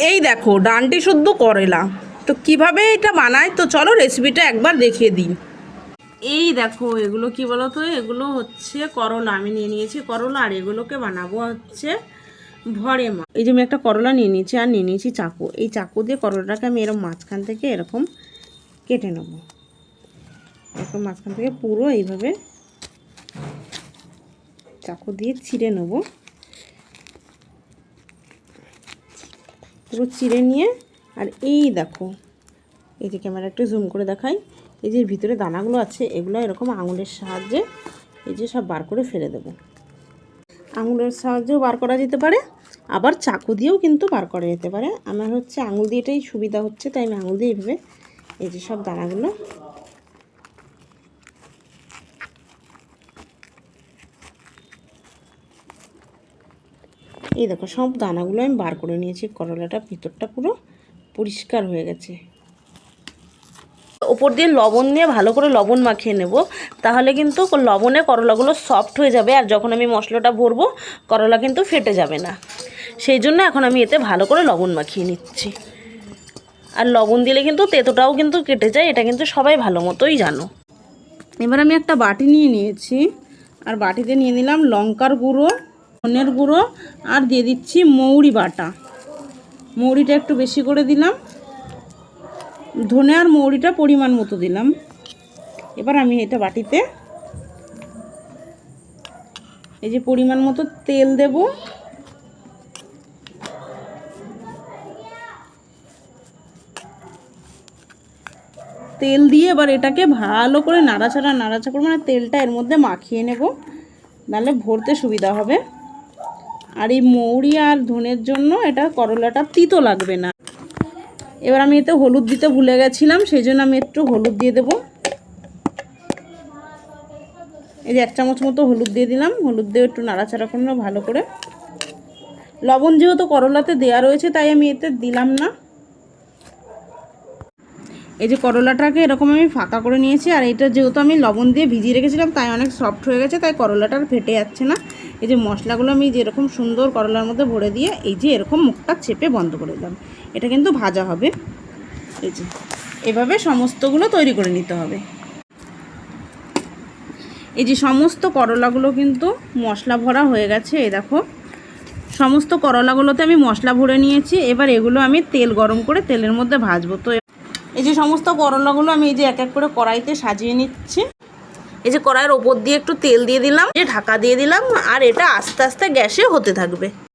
এই দেখো ডান্ডি শুদ্ধ করেলা। তো কিভাবে এটা বানায় তো চলো রেসিপিটা একবার দেখিয়ে দিই। এই দেখো এগুলো কি বলো তো, এগুলো হচ্ছে করলা। আমি নিয়ে নিয়েছি করলা, আর এগুলোকে বানাবো হচ্ছে ভরে মা। এই যে আমি একটা করলা নিয়ে নিয়েছি, আর নিয়ে নিয়েছি চাকু। এই চাকু দিয়ে করলাটাকে আমি এরকম মাঝখান থেকে এরকম কেটে নেব। এরকম মাঝখান থেকে পুরো এইভাবে চাকু দিয়ে চিড়ে নেব। পুরো চিড়ে নিয়ে, আর এই দেখো এই যে ক্যামেরা একটু জুম করে দেখাই, এই যে ভিতরে দানাগুলো আছে এগুলো এরকম আঙুলের সাহায্যে এই যে সব বার করে ফেলে দেব। আঙুলের সাহায্যেও বার করা যেতে পারে, আবার চাকু দিয়েও কিন্তু বার করা যেতে পারে। আমার হচ্ছে আঙুল দিয়ে এটাই সুবিধা হচ্ছে, তাই আমি আঙুল দিয়ে এইভাবে এই যে সব দানাগুলো এই দেখো সব দানাগুলো আমি বার করে নিয়েছি। করলাটা ভিতরটা পুরো পরিষ্কার হয়ে গেছে। ওপর দিয়ে লবণ দিয়ে ভালো করে লবণ মাখিয়ে নেব, তাহলে কিন্তু লবণে করলাগুলো সফট হয়ে যাবে, আর যখন আমি মশলাটা ভরবো করলা কিন্তু ফেটে যাবে না। সেই জন্য এখন আমি এতে ভালো করে লবণ মাখিয়ে নিচ্ছি। আর লবণ দিলে কিন্তু তেঁতোটাও কিন্তু কেটে যায়, এটা কিন্তু সবাই ভালো মতোই জানো। এবার আমি একটা বাটি নিয়ে নিয়েছি, আর বাটিতে নিয়ে নিলাম লঙ্কার গুঁড়ো, ধনের গুঁড়ো, আর দিয়ে দিচ্ছি মৌরি বাটা। মৌরিটা একটু বেশি করে দিলাম, ধনে আর মৌরিটা পরিমাণ মতো দিলাম। এবার আমি এটা বাটিতে এই যে পরিমাণ মতো তেল দেব। তেল দিয়ে এবার এটাকে ভালো করে নাড়াচাড়া করে মানে তেলটা এর মধ্যে মাখিয়ে নেব, নাহলে ভরতে সুবিধা হবে। আর এই মৌরি আর ধনের জন্য এটা করলাটা তিতো লাগবে না। এবার আমি এতে হলুদ দিতে ভুলে গেছিলাম, সেই জন্য আমি একটু হলুদ দিয়ে দেব। এই যে 1 চামচ মতো হলুদ দিয়ে দিলাম। হলুদ দিয়ে একটু নাড়াচাড়া করে নেব ভালো করে। লবণ যেহেতু করলাতে দেওয়া রয়েছে তাই আমি এতে দিলাম না। এই যে করলাটাকে এরকম আমি ফাঁকা করে নিয়েছি, আর এটা যেহেতু আমি লবণ দিয়ে ভিজিয়ে রেখেছিলাম তাই অনেক সফট হয়ে গেছে, তাই করলাটা আর ফেটে যাচ্ছে না। এই যে মশলাগুলো আমি যেরকম সুন্দর করলার মধ্যে ভরে দিয়ে এই যে এরকম মুখটা চেপে বন্ধ করে দিলাম। এটা কিন্তু ভাজা হবে। এই যে এভাবে সমস্তগুলো তৈরি করে নিতে হবে। এই যে সমস্ত করলাগুলো কিন্তু মশলা ভরা হয়ে গেছে। এই দেখো সমস্ত করলাগুলোতে আমি মশলা ভরে নিয়েছি। এবার এগুলো আমি তেল গরম করে তেলের মধ্যে ভাজবো। তো এই যে সমস্ত করলাগুলো আমি এই যে এক এক করে কড়াইতে সাজিয়ে নিচ্ছি। এই যে কড়াইয়ের ওপর দিয়ে একটু তেল দিয়ে দিলাম, যে ঢাকা দিয়ে দিলাম, আর এটা আস্তে আস্তে গ্যাসে হতে থাকবে।